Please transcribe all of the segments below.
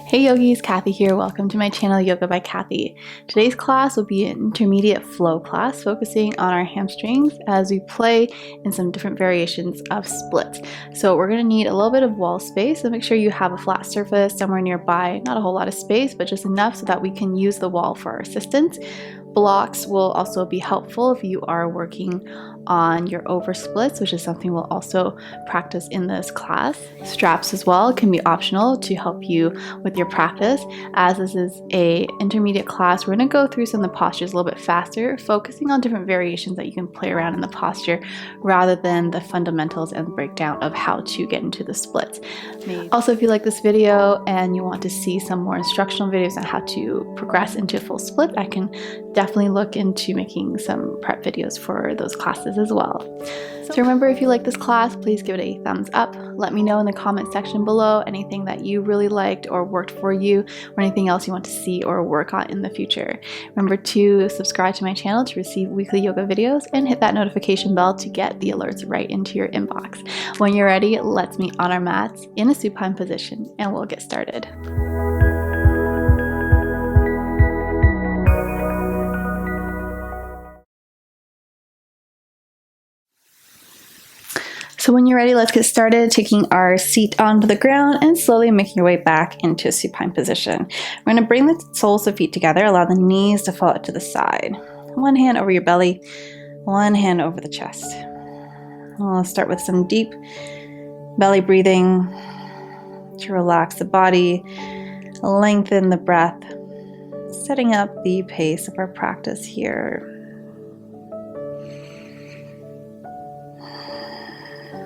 Hey yogis, Kathy here. Welcome to my channel, Yoga by Kathy. Today's class will be an intermediate flow class focusing on our hamstrings as we play in some different variations of splits. So we're going to need a little bit of wall space, so make sure you have a flat surface somewhere nearby. Not a whole lot of space, but just enough so that we can use the wall for our assistance. Blocks will also be helpful if you are working on your over splits, which is something we'll also practice in this class. Straps as well can be optional to help you with your practice. As this is a intermediate class, we're going to go through some of the postures a little bit faster, focusing on different variations that you can play around in the posture rather than the fundamentals and breakdown of how to get into the splits. Also, if you like this video and you want to see some more instructional videos on how to progress into a full split, I can definitely look into making some prep videos for those classes as well. So remember, if you like this class, please give it a thumbs up. Let me know in the comment section below anything that you really liked or worked for you, or anything else you want to see or work on in the future. Remember to subscribe to my channel to receive weekly yoga videos and hit that notification bell to get the alerts right into your inbox. When you're ready, let's meet on our mats in a supine position and we'll get started. So when you're ready, let's get started taking our seat onto the ground and slowly making your way back into a supine position. We're going to bring the soles of feet together, allow the knees to fall out to the side. One hand over your belly, one hand over the chest. We'll start with some deep belly breathing to relax the body, lengthen the breath, setting up the pace of our practice here.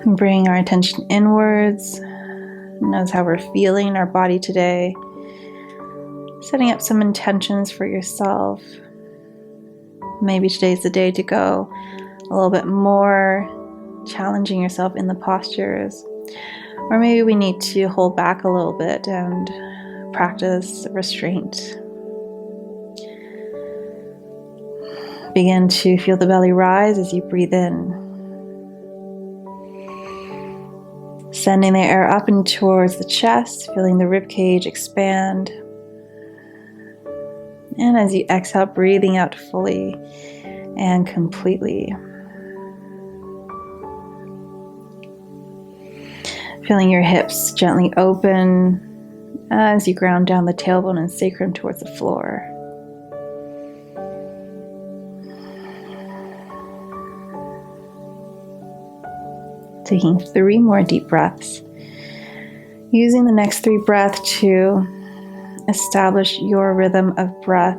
Bring our attention inwards. Notice how we're feeling in our body today. Setting up some intentions for yourself. Maybe today's the day to go a little bit more, challenging yourself in the postures. Or maybe we need to hold back a little bit and practice restraint. Begin to feel the belly rise as you breathe in. Sending the air up and towards the chest, feeling the rib cage expand. And as you exhale, breathing out fully and completely. Feeling your hips gently open as you ground down the tailbone and sacrum towards the floor. Taking 3 more deep breaths. Using the next 3 breaths to establish your rhythm of breath.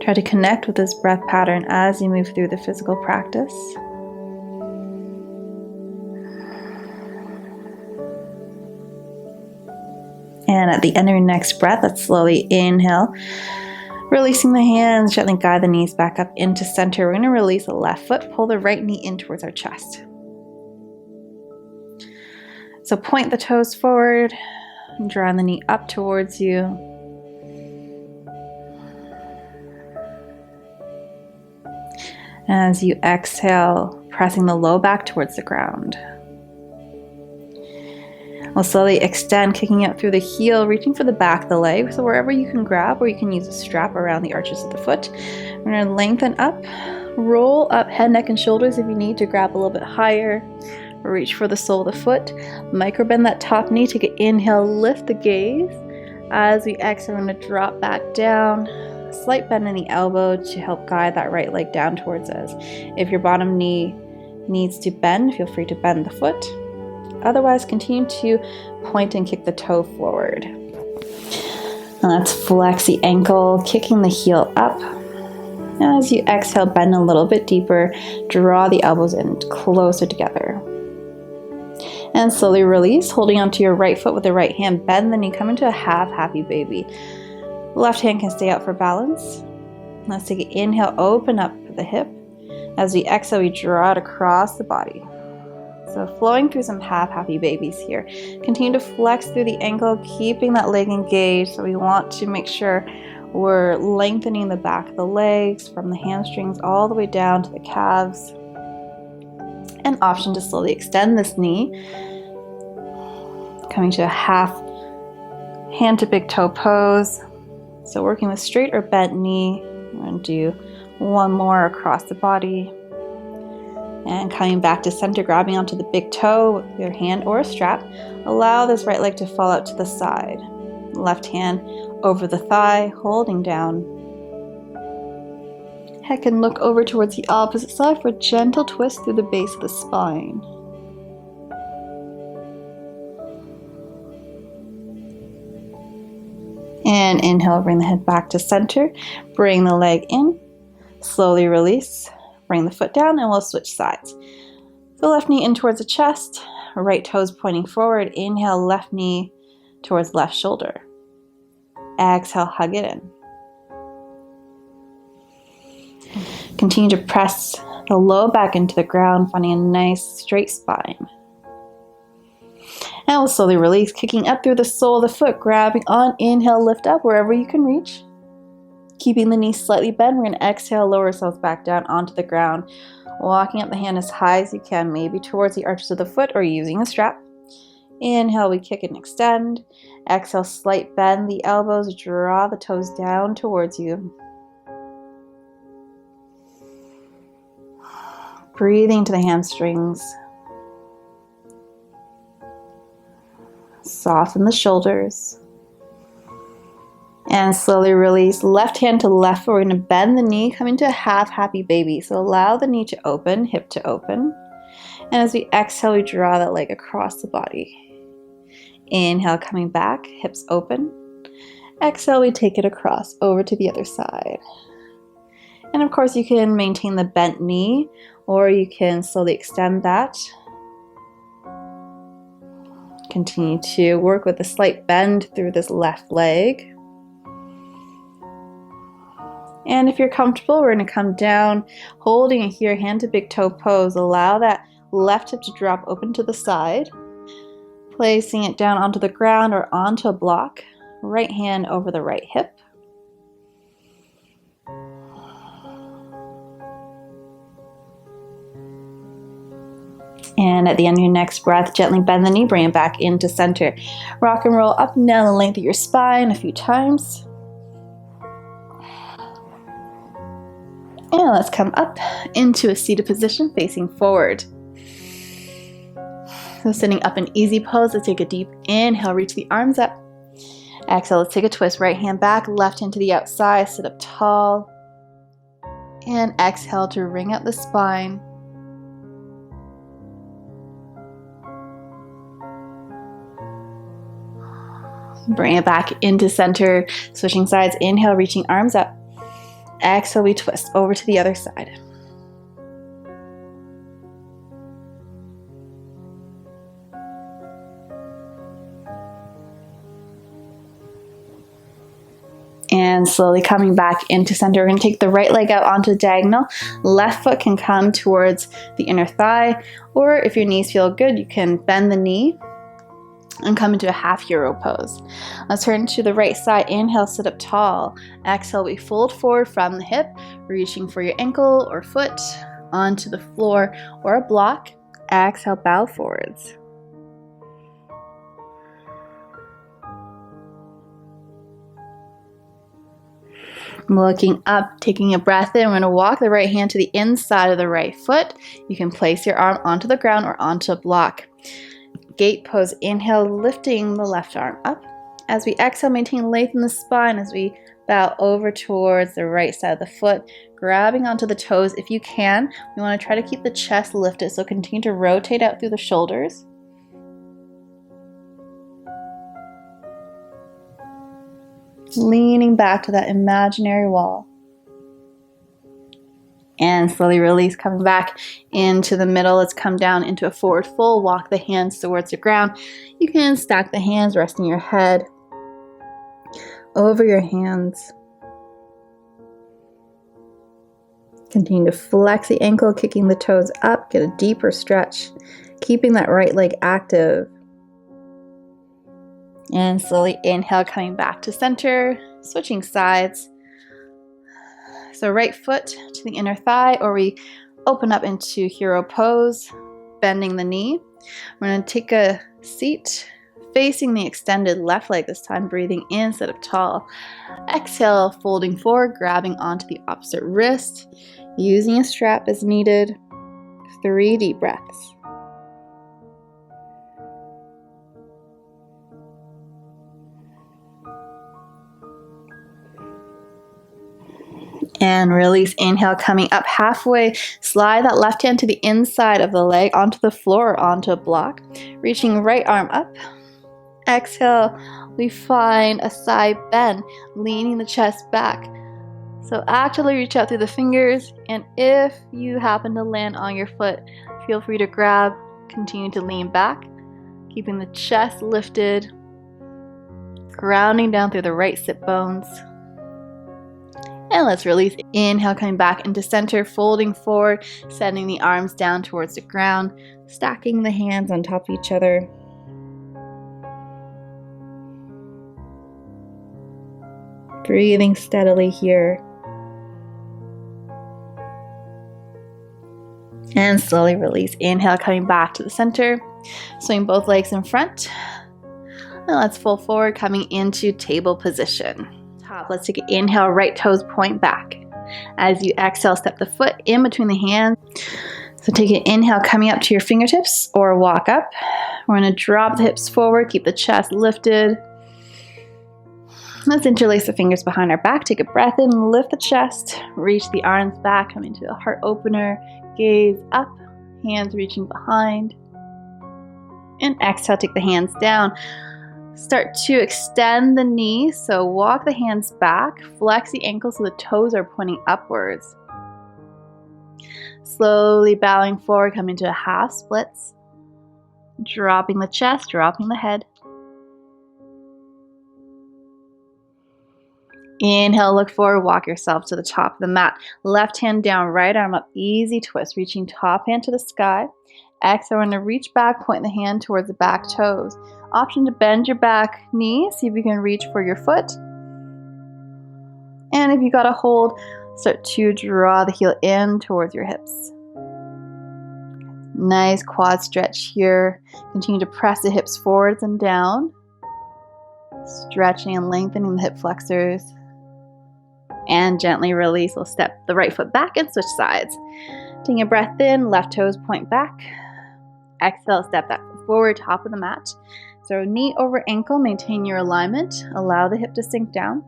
Try to connect with this breath pattern as you move through the physical practice. And at the end of your next breath, let's slowly inhale. Releasing the hands, gently guide the knees back up into center. We're going to release the left foot, pull the right knee in towards our chest. So point the toes forward, and draw the knee up towards you. As you exhale, pressing the low back towards the ground. We'll slowly extend, kicking out through the heel, reaching for the back of the leg. So wherever you can grab, or you can use a strap around the arches of the foot. We're going to lengthen up, roll up head, neck, and shoulders if you need to grab a little bit higher. Reach for the sole of the foot. Micro bend that top knee. Take an inhale, lift the gaze. As we exhale, we're going to drop back down. Slight bend in the elbow to help guide that right leg down towards us. If your bottom knee needs to bend, feel free to bend the foot. Otherwise, continue to point and kick the toe forward. And let's flex the ankle, kicking the heel up. As you exhale, bend a little bit deeper. Draw the elbows in closer together. And slowly release, holding onto your right foot with the right hand. Bend the knee, come into a half happy baby. Left hand can stay out for balance. Let's take an inhale, open up the hip. As we exhale, we draw it across the body. So flowing through some half happy babies here. Continue to flex through the ankle, keeping that leg engaged. So we want to make sure we're lengthening the back of the legs from the hamstrings all the way down to the calves. An option to slowly extend this knee, coming to a half Hand to big toe pose. So working with straight or bent knee. We're going to do one more across the body. And coming back to center, grabbing onto the big toe with your hand or a strap. Allow this right leg to fall out to the side. Left hand over the thigh, holding down. Head can look over towards the opposite side for a gentle twist through the base of the spine. And inhale, bring the head back to center. Bring the leg in. Slowly release. Bring the foot down and we'll switch sides. The left knee in towards the chest. Right toes pointing forward. Inhale, left knee towards left shoulder. Exhale, hug it in. Continue to press the low back into the ground, finding a nice straight spine. And we'll slowly release, kicking up through the sole of the foot, grabbing on. Inhale, lift up wherever you can reach. Keeping the knee slightly bent, we're going to exhale, lower ourselves back down onto the ground. Walking up the hand as high as you can, maybe towards the arches of the foot or using a strap. Inhale, we kick and extend. Exhale, slight bend the elbows, draw the toes down towards you. Breathing to the hamstrings. Soften the shoulders. And slowly release, left hand to left. We're going to bend the knee, come into a half happy baby. So allow the knee to open, hip to open. And as we exhale, we draw that leg across the body. Inhale, coming back, hips open. Exhale, we take it across over to the other side. And of course, you can maintain the bent knee, or you can slowly extend that. Continue to work with a slight bend through this left leg. And if you're comfortable, we're going to come down, holding it here, hand to big toe pose. Allow that left hip to drop open to the side. Placing it down onto the ground or onto a block. Right hand over the right hip. And at the end of your next breath, gently bend the knee, bring it back into center. Rock and roll up and down the length of your spine a few times. And let's come up into a seated position facing forward. So sitting up in easy pose, let's take a deep inhale, reach the arms up. Exhale, let's take a twist, right hand back, left hand to the outside, sit up tall. And exhale to ring out the spine. Bring it back into center, switching sides. Inhale, reaching arms up. Exhale, we twist over to the other side. And slowly coming back into center. We're going to take the right leg out onto the diagonal. Left foot can come towards the inner thigh, or if your knees feel good, you can bend the knee and come into a half hero pose. Let's turn to the right side. Inhale, sit up tall. Exhale, we fold forward from the hip, reaching for your ankle or foot onto the floor or a block. Exhale, bow forwards. Looking up, taking a breath in, we're going to walk the right hand to the inside of the right foot. You can place your arm onto the ground or onto a block. Gate pose, inhale, lifting the left arm up. As we exhale, maintain length in the spine as we bow over towards the right side of the foot, grabbing onto the toes if you can. We want to try to keep the chest lifted, so continue to rotate out through the shoulders. Leaning back to that imaginary wall. And slowly release, coming back into the middle. Let's come down into a forward fold. Walk the hands towards the ground. You can stack the hands, resting your head over your hands. Continue to flex the ankle, kicking the toes up. Get a deeper stretch, keeping that right leg active. And slowly inhale, coming back to center, switching sides. So right foot to the inner thigh, or we open up into hero pose, bending the knee. We're going to take a seat facing the extended left leg this time, breathing in instead of tall. Exhale, folding forward, grabbing onto the opposite wrist, using a strap as needed. 3 deep breaths. And release. Inhale, coming up halfway. Slide that left hand to the inside of the leg, onto the floor or onto a block. Reaching right arm up. Exhale, we find a side bend, leaning the chest back. So actively reach out through the fingers, and if you happen to land on your foot, feel free to grab, continue to lean back, keeping the chest lifted, grounding down through the right sit bones. And let's release. Inhale, coming back into center, folding forward, sending the arms down towards the ground, stacking the hands on top of each other. Breathing steadily here. And slowly release. Inhale, coming back to the center. Swing both legs in front. And let's fold forward, coming into table position. Let's take an inhale, right toes point back. As you exhale, step the foot in between the hands. So take an inhale, coming up to your fingertips or walk up. We're going to drop the hips forward, keep the chest lifted. Let's interlace the fingers behind our back. Take a breath in, lift the chest, reach the arms back, come into a heart opener, gaze up, hands reaching behind. And exhale, take the hands down. Start to extend the knees, so walk the hands back, flex the ankles so the toes are pointing upwards. Slowly bowing forward, come into a half splits. Dropping the chest, dropping the head. Inhale, look forward, walk yourself to the top of the mat. Left hand down, right arm up, easy twist, reaching top hand to the sky. Exhale, we're going to reach back, point the hand towards the back toes. Option to bend your back knee, see if you can reach for your foot. And if you got a hold, start to draw the heel in towards your hips. Nice quad stretch here. Continue to press the hips forwards and down. Stretching and lengthening the hip flexors. And gently release. We'll step the right foot back and switch sides. Taking a breath in, left toes point back. Exhale, step that foot forward, top of the mat. So knee over ankle, maintain your alignment. Allow the hip to sink down.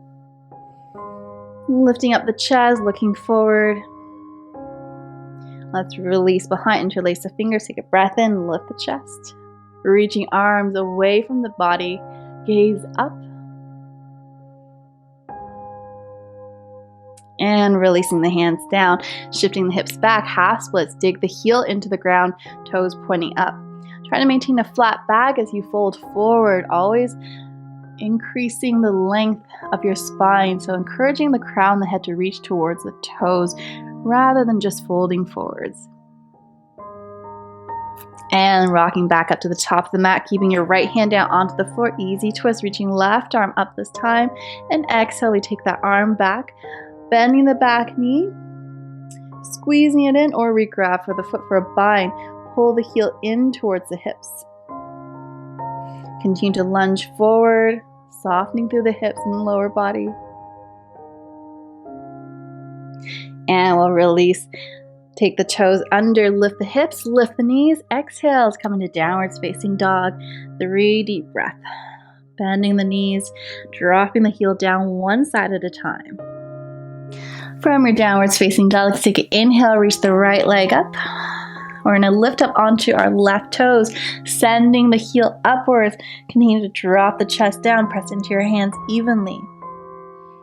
Lifting up the chest, looking forward. Let's release behind, interlace the fingers, take a breath in, lift the chest. Reaching arms away from the body, gaze up. And releasing the hands down, shifting the hips back, half splits, dig the heel into the ground, toes pointing up. Try to maintain a flat back as you fold forward, always increasing the length of your spine. So encouraging the crown of the head to reach towards the toes rather than just folding forwards. And rocking back up to the top of the mat, keeping your right hand down onto the floor, easy twist, reaching left arm up this time. And exhale, we take that arm back. Bending the back knee, squeezing it in, or re-grab for the foot for a bind. Pull the heel in towards the hips. Continue to lunge forward, softening through the hips and the lower body. And we'll release. Take the toes under, lift the hips, lift the knees. Exhale, come into downwards facing dog. 3 deep breaths. Bending the knees, dropping the heel down one side at a time. From your downwards facing dog, let's take an inhale, reach the right leg up. We're going to lift up onto our left toes, sending the heel upwards. Continue to drop the chest down, press into your hands evenly.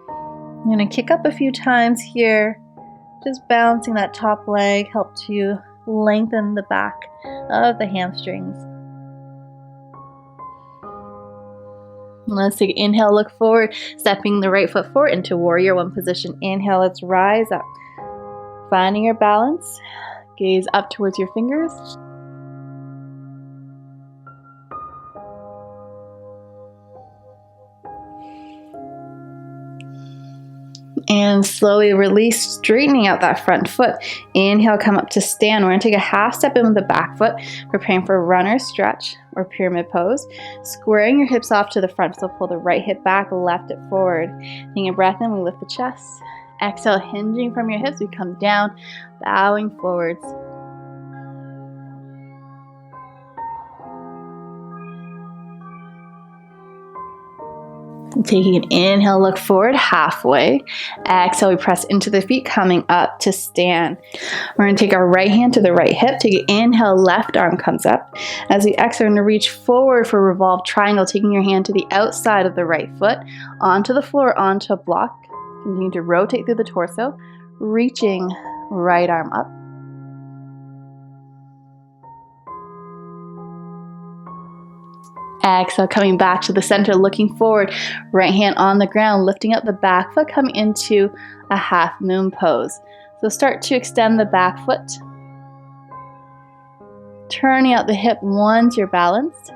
I'm going to kick up a few times here, just balancing that top leg, help to lengthen the back of the hamstrings. Let's take an inhale, look forward, stepping the right foot forward into warrior one position. Inhale, let's rise up. Finding your balance, gaze up towards your fingers. And slowly release, straightening out that front foot. Inhale, come up to stand. We're going to take a half step in with the back foot, preparing for runner stretch or pyramid pose. Squaring your hips off to the front, so pull the right hip back, left hip forward. Taking a breath in, we lift the chest. Exhale, hinging from your hips, we come down, bowing forwards. Taking an inhale, look forward halfway. Exhale, we press into the feet, coming up to stand. We're going to take our right hand to the right hip. Take an inhale, left arm comes up. As we exhale, we're going to reach forward for revolved triangle, taking your hand to the outside of the right foot, onto the floor, onto a block. Continue to rotate through the torso, reaching right arm up. Exhale, coming back to the center, looking forward, right hand on the ground, lifting up the back foot, coming into a half moon pose. So start to extend the back foot, turning out the hip once you're balanced,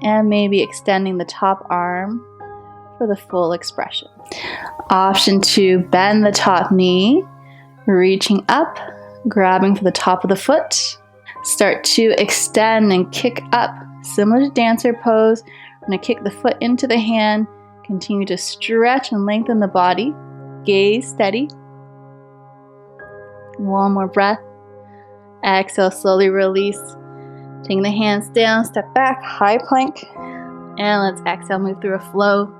and maybe extending the top arm for the full expression. Option 2, bend the top knee, reaching up, grabbing for the top of the foot. Start to extend and kick up, similar to dancer pose. I'm going to kick the foot into the hand, continue to stretch and lengthen the body. Gaze steady. One more breath. Exhale, slowly release. Taking the hands down, step back, high plank. And let's exhale, move through a flow.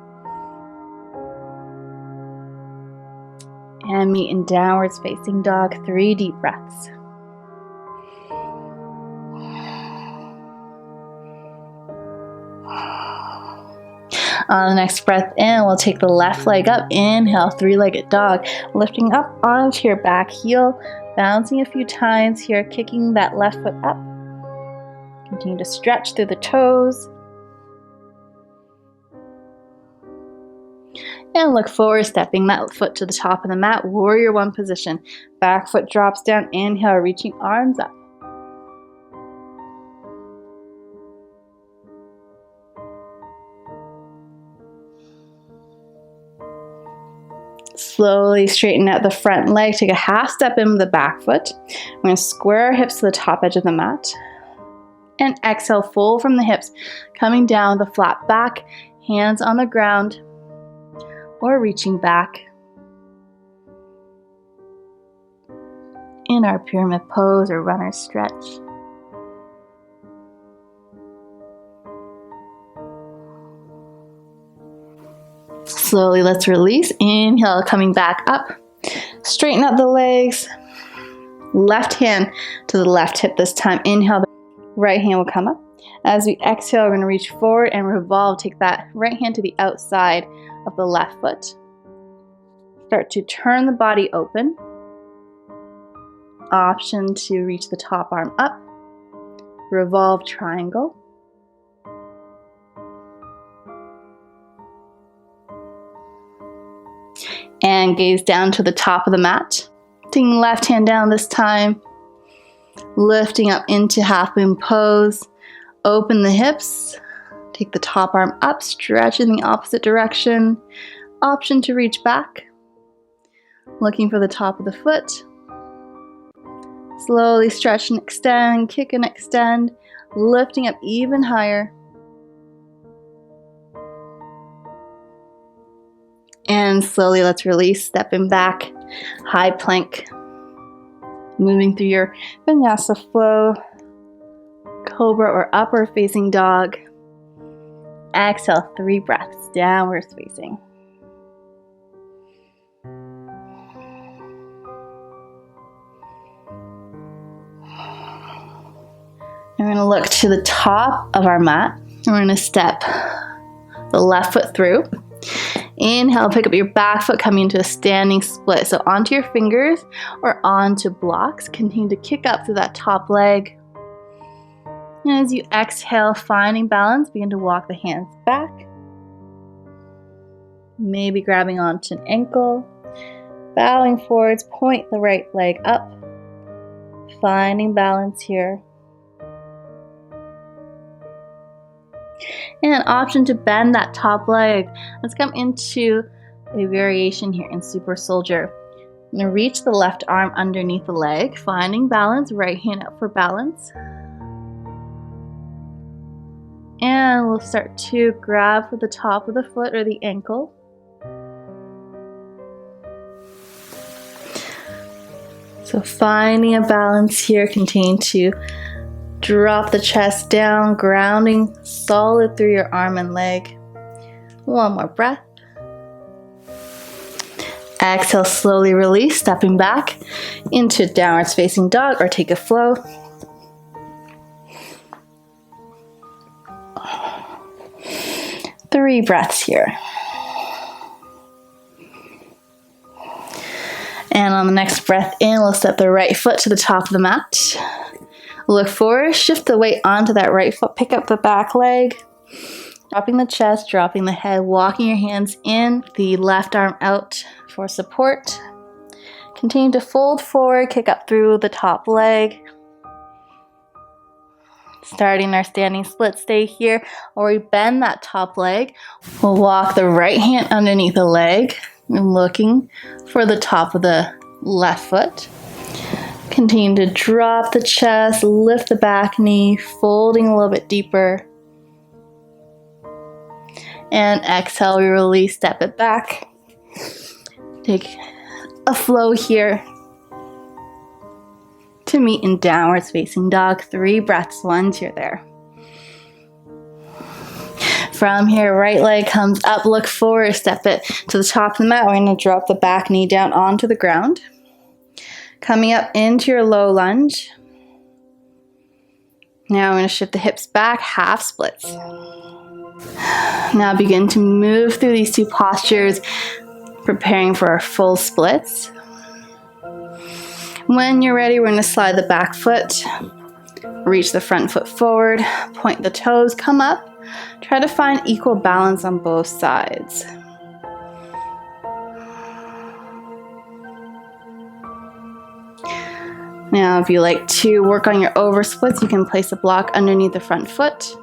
And meet in downwards facing dog. 3 deep breaths. On the next breath in, we'll take the left leg up. Inhale, 3-legged dog. Lifting up onto your back heel, bouncing a few times here, kicking that left foot up. Continue to stretch through the toes. And look forward, stepping that foot to the top of the mat. Warrior 1 position. Back foot drops down. Inhale, reaching arms up. Slowly straighten out the front leg. Take a half step in with the back foot. We're going to square our hips to the top edge of the mat. And exhale, fold from the hips, coming down with a flat back, hands on the ground, or reaching back in our pyramid pose or runner stretch. Slowly, let's release. Inhale, coming back up. Straighten out the legs. Left hand to the left hip this time. Inhale, the right hand will come up. As we exhale, we're going to reach forward and revolve. Take that right hand to the outside of the left foot. Start to turn the body open. Option to reach the top arm up. Revolve triangle. And gaze down to the top of the mat. Taking left hand down this time. Lifting up into half moon pose. Open the hips. Take the top arm up, stretch in the opposite direction. Option to reach back. Looking for the top of the foot. Slowly stretch and extend, kick and extend. Lifting up even higher. And slowly let's release, stepping back, high plank. Moving through your vinyasa flow, cobra or upward facing dog. Exhale, 3 breaths, downward facing. We're going to look to the top of our mat. We're going to step the left foot through. Inhale, pick up your back foot, coming into a standing split. So onto your fingers or onto blocks. Continue to kick up through that top leg. And as you exhale, finding balance, begin to walk the hands back. Maybe grabbing onto an ankle. Bowing forwards, point the right leg up. Finding balance here. And an option to bend that top leg. Let's come into a variation here in super soldier. I'm going to reach the left arm underneath the leg, finding balance, right hand up for balance. And we'll start to grab for the top of the foot or the ankle. So finding a balance here, continue to drop the chest down, grounding solid through your arm and leg. One more breath. Exhale, slowly release, stepping back into downwards facing dog or take a flow. Three breaths here. And on the next breath in, we'll step the right foot to the top of the mat. Look forward, shift the weight onto that right foot, pick up the back leg. Dropping the chest, dropping the head, walking your hands in, the left arm out for support. Continue to fold forward, kick up through the top leg. Starting our standing split, stay here, or we bend that top leg. We'll walk the right hand underneath the leg, and looking for the top of the left foot. Continue to drop the chest, lift the back knee, folding a little bit deeper. And exhale, we release, step it back. Take a flow here to meet in downwards facing dog. 3 breaths once you're there. From here, right leg comes up, look forward, step it to the top of the mat. We're going to drop the back knee down onto the ground. Coming up into your low lunge. Now I'm going to shift the hips back, half splits. Now begin to move through these 2 postures, preparing for our full splits. When you're ready, we're going to slide the back foot, reach the front foot forward, point the toes, come up. Try to find equal balance on both sides. Now, if you like to work on your over splits, you can place a block underneath the front foot.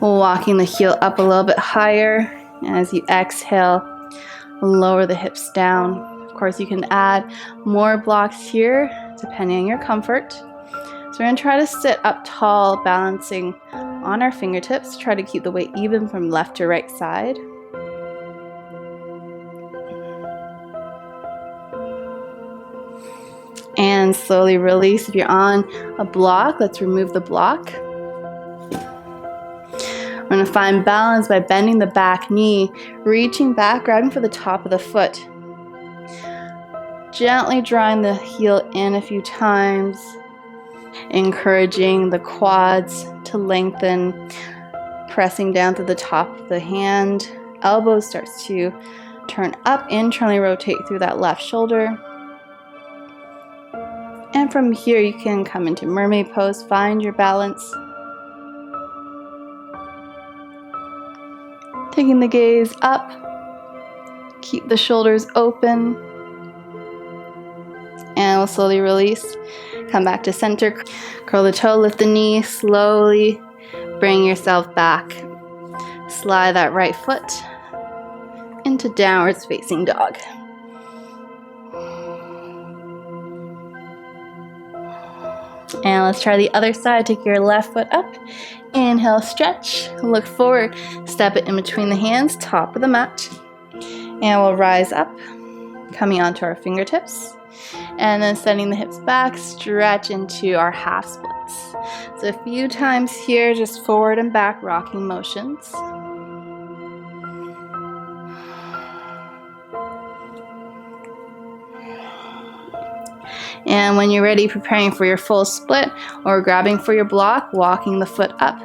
Walking the heel up a little bit higher. As you exhale, lower the hips down. Of course, you can add more blocks here, depending on your comfort. So we're going to try to sit up tall, balancing on our fingertips. Try to keep the weight even from left to right side. And slowly release. If you're on a block, let's remove the block. We're going to find balance by bending the back knee, reaching back, grabbing for the top of the foot. Gently drawing the heel in a few times, encouraging the quads to lengthen, pressing down to the top of the hand. Elbow starts to turn up, internally rotate through that left shoulder. And from here, you can come into mermaid pose, find your balance. Taking the gaze up, keep the shoulders open, and we'll slowly release. Come back to center, curl the toe, lift the knee, slowly bring yourself back. Slide that right foot into downwards facing dog. And let's try the other side. Take your left foot up. Inhale, stretch. Look forward. Step it in between the hands, top of the mat. And we'll rise up, coming onto our fingertips. And then sending the hips back, stretch into our half splits. So a few times here, just forward and back rocking motions. And when you're ready, preparing for your full split or grabbing for your block, walking the foot up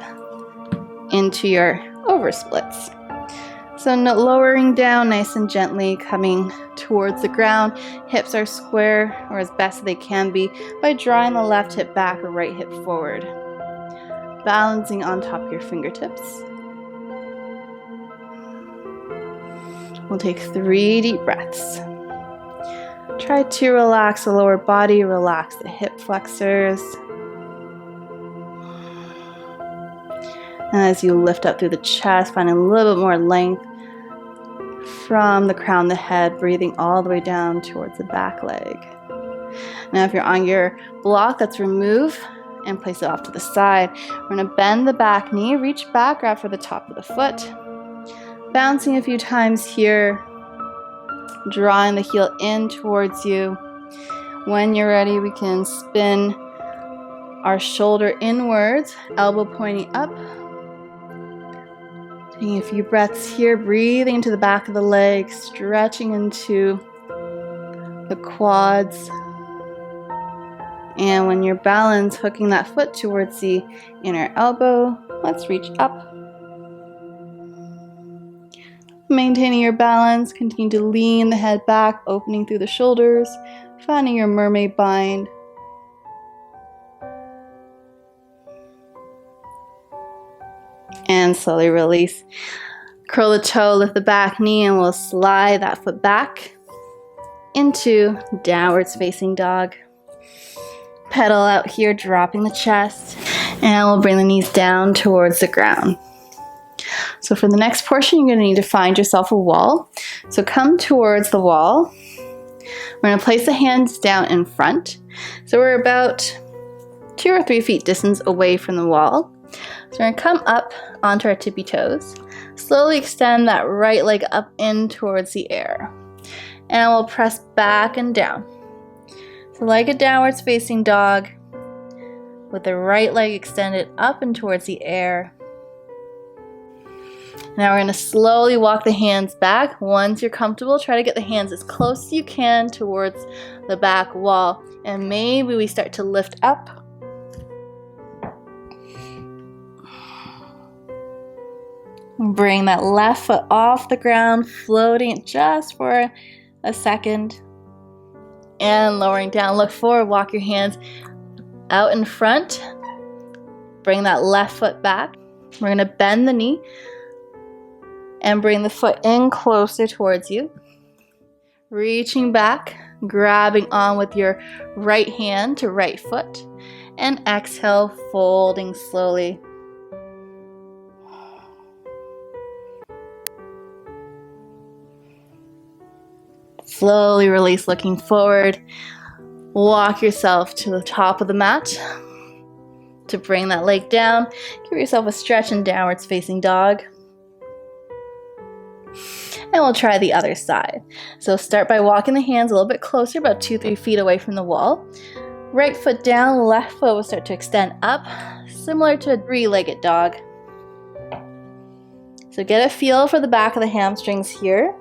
into your over splits. So lowering down nice and gently, coming towards the ground. Hips are square, or as best they can be, by drawing the left hip back or right hip forward. Balancing on top of your fingertips. We'll take 3 deep breaths. Try to relax the lower body, relax the hip flexors. And as you lift up through the chest, finding a little bit more length from the crown of the head, breathing all the way down towards the back leg. Now if you're on your block, let's remove and place it off to the side. We're going to bend the back knee, reach back, grab for the top of the foot. Bouncing a few times here, drawing the heel in towards you. When you're ready, we can spin our shoulder inwards, elbow pointing up. Taking a few breaths here, breathing into the back of the leg, stretching into the quads. And when you're balanced, hooking that foot towards the inner elbow, let's reach up. Maintaining your balance, continue to lean the head back, opening through the shoulders, finding your mermaid bind. And slowly release. Curl the toe, lift the back knee, and we'll slide that foot back into downwards facing dog. Pedal out here, dropping the chest, and we'll bring the knees down towards the ground. So for the next portion, you're going to need to find yourself a wall. So come towards the wall. We're going to place the hands down in front. So we're about 2 or 3 feet distance away from the wall. So we're going to come up onto our tippy toes. Slowly extend that right leg up in towards the air. And we'll press back and down. So like a downwards facing dog, with the right leg extended up and towards the air. Now we're going to slowly walk the hands back. Once you're comfortable, try to get the hands as close as you can towards the back wall. And maybe we start to lift up. Bring that left foot off the ground, floating it just for a second. And lowering down, look forward, walk your hands out in front. Bring that left foot back. We're going to bend the knee and bring the foot in closer towards you. Reaching back, grabbing on with your right hand to right foot. And exhale, folding slowly. Slowly release, looking forward. Walk yourself to the top of the mat to bring that leg down. Give yourself a stretch in downwards facing dog. And we'll try the other side. So start by walking the hands a little bit closer, about 2-3 feet away from the wall. Right foot down, left foot will start to extend up, similar to a 3-legged dog. So get a feel for the back of the hamstrings here.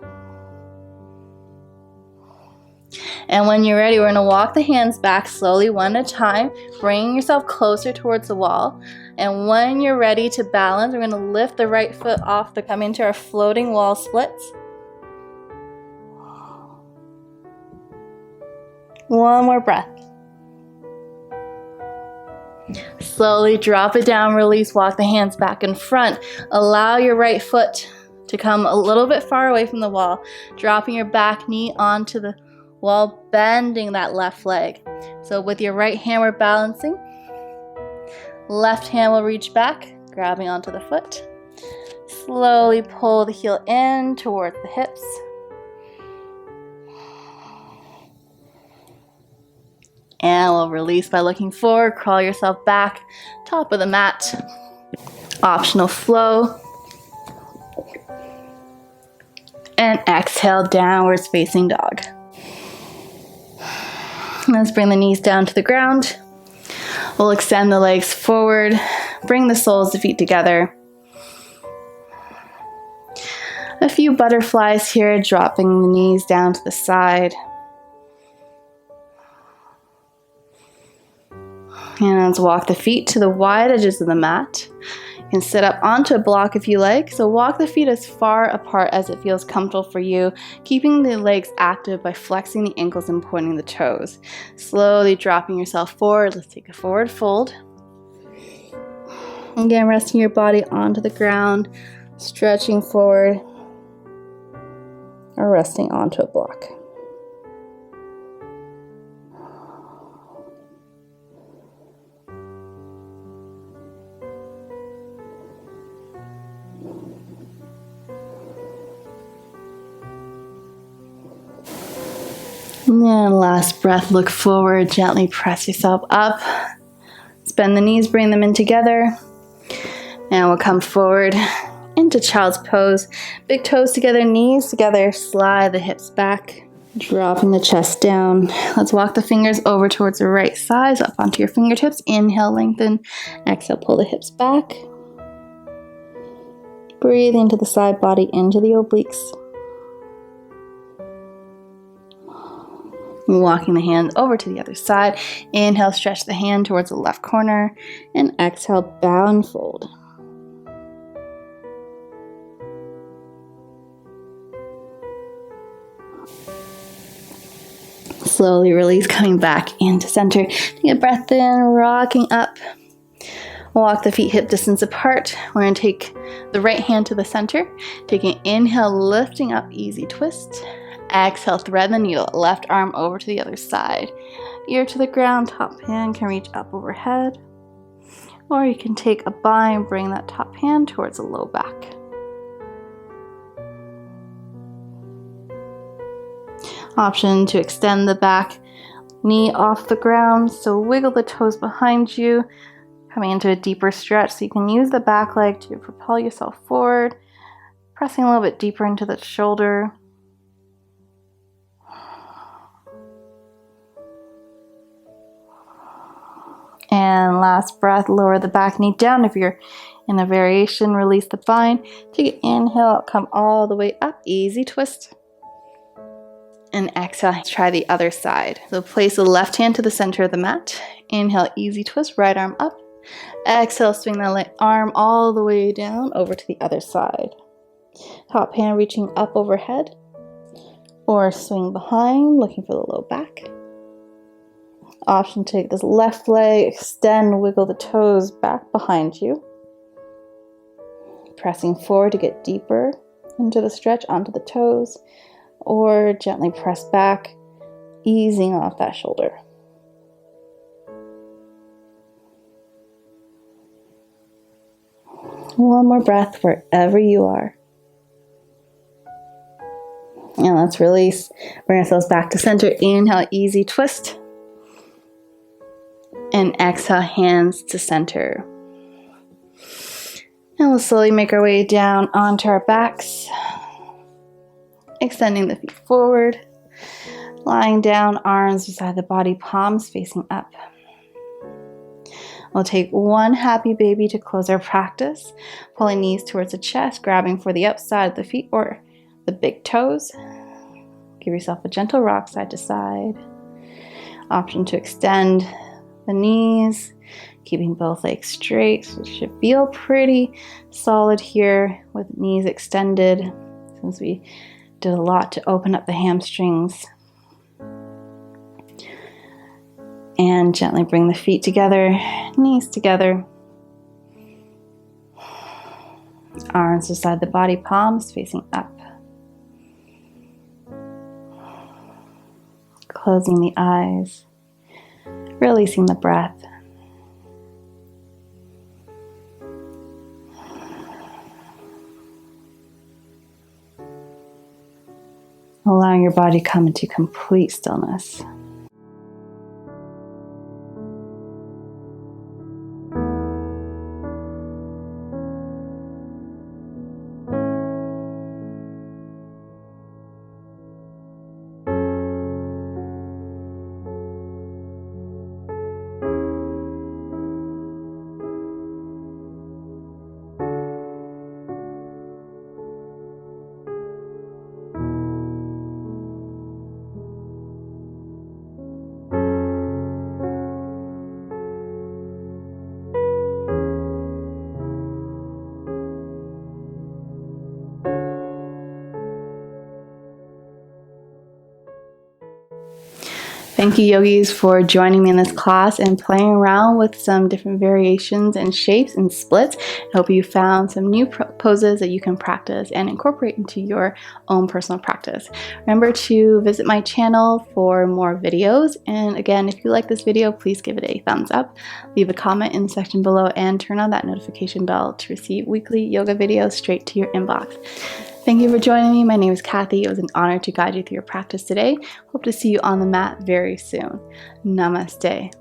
And when you're ready, we're going to walk the hands back slowly, one at a time, bringing yourself closer towards the wall. And when you're ready to balance, we're going to lift the right foot off to come into our floating wall splits. One more breath. Slowly drop it down, release, walk the hands back in front. Allow your right foot to come a little bit far away from the wall, dropping your back knee onto the wall, bending that left leg. So with your right hand, we're balancing. Left hand will reach back, grabbing onto the foot. Slowly pull the heel in towards the hips. And we'll release by looking forward, crawl yourself back, top of the mat. Optional flow. And exhale, downwards facing dog. Let's bring the knees down to the ground. We'll extend the legs forward, bring the soles of the feet together. A few butterflies here, dropping the knees down to the side. And let's walk the feet to the wide edges of the mat. You can sit up onto a block if you like. So walk the feet as far apart as it feels comfortable for you, keeping the legs active by flexing the ankles and pointing the toes. Slowly dropping yourself forward. Let's take a forward fold. Again, resting your body onto the ground, stretching forward, or resting onto a block. And then last breath, look forward, gently press yourself up. Bend the knees, bring them in together. And we'll come forward into child's pose. Big toes together, knees together, slide the hips back, dropping the chest down. Let's walk the fingers over towards the right side, up onto your fingertips. Inhale, lengthen. Exhale, pull the hips back. Breathe into the side body, into the obliques. Walking the hands over to the other side. Inhale, stretch the hand towards the left corner. And exhale, bow and fold. Slowly release, coming back into center. Take a breath in, rocking up. Walk the feet hip distance apart. We're going to take the right hand to the center. Taking an inhale, lifting up, easy twist. Exhale, thread the needle, left arm over to the other side. Ear to the ground, top hand can reach up overhead. Or you can take a bind, bring that top hand towards the low back. Option to extend the back knee off the ground, so wiggle the toes behind you, coming into a deeper stretch so you can use the back leg to propel yourself forward, pressing a little bit deeper into the shoulder. And last breath, lower the back knee down. If you're in a variation, release the bind. Take an inhale, come all the way up, easy twist. And exhale, try the other side. So place the left hand to the center of the mat. Inhale, easy twist, right arm up. Exhale, swing the left arm all the way down over to the other side. Top hand reaching up overhead. Or swing behind, looking for the low back. Option to take this left leg, extend, wiggle the toes back behind you. Pressing forward to get deeper into the stretch onto the toes, or gently press back, easing off that shoulder. One more breath wherever you are. And let's release. Bring ourselves back to center. Inhale, easy twist. And exhale, hands to center. And we'll slowly make our way down onto our backs. Extending the feet forward. Lying down, arms beside the body, palms facing up. We'll take one happy baby to close our practice. Pulling knees towards the chest, grabbing for the outside of the feet or the big toes. Give yourself a gentle rock side to side. Option to extend the knees, keeping both legs straight. So it should feel pretty solid here with knees extended, since we did a lot to open up the hamstrings. And gently bring the feet together, knees together. Arms beside the body, palms facing up. Closing the eyes, releasing the breath. Allowing your body to come into complete stillness. Thank you, yogis, for joining me in this class and playing around with some different variations and shapes and splits. I hope you found some new poses that you can practice and incorporate into your own personal practice. Remember to visit my channel for more videos. And again, if you like this video, please give it a thumbs up, leave a comment in the section below, and turn on that notification bell to receive weekly yoga videos straight to your inbox. Thank you for joining me. My name is Kathy. It was an honor to guide you through your practice today. Hope to see you on the mat very soon. Namaste.